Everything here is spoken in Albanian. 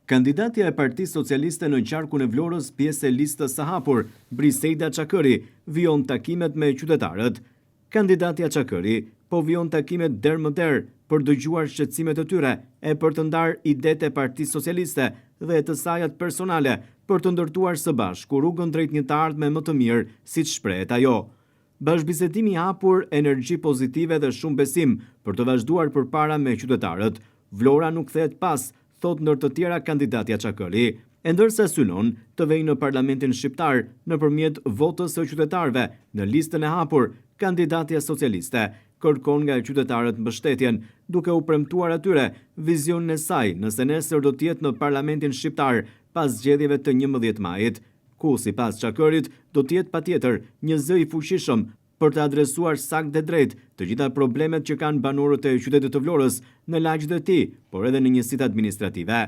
Kandidatja e Partisë Socialiste në qarkun e Vlorës, pjesë e listës së hapur, Briseida Çakëri, vijon takimet me qytetarët. Kandidatja Çakëri po vijon takimet der më der për dëgjuar shqetësimet e tyre e për të ndarë idetë e Partisë Socialiste dhe të sajat personale për të ndërtuar së bashku rrugën drejt një të ardhme më të mirë, siç shprehet ajo. Bashkëbisedimi i hapur, energji pozitive dhe shumë besim për të vazhduar përpara me qytetarët. Vlora nuk kthehet pas, thot ndër të tjera kandidatja Çakëri, e ndërsa synon të vejë në Parlamentin shqiptar nëpërmjet votës së qytetarëve në listën e hapur. Kandidatja socialiste kërkon nga qytetarët mbështetjen, duke u premtuar atyre vizionin e saj nëse nesër do të jetë në Parlamentin shqiptar pas zgjedhjeve të 11 majit, ku sipas Çakërit do të jetë patjetër një zë i fuqishëm për të adresuar saktë dhe drejt të gjitha problemet që kanë banorët e qytetit të Vlorës në lagjet e tij, por edhe në njësitë administrative.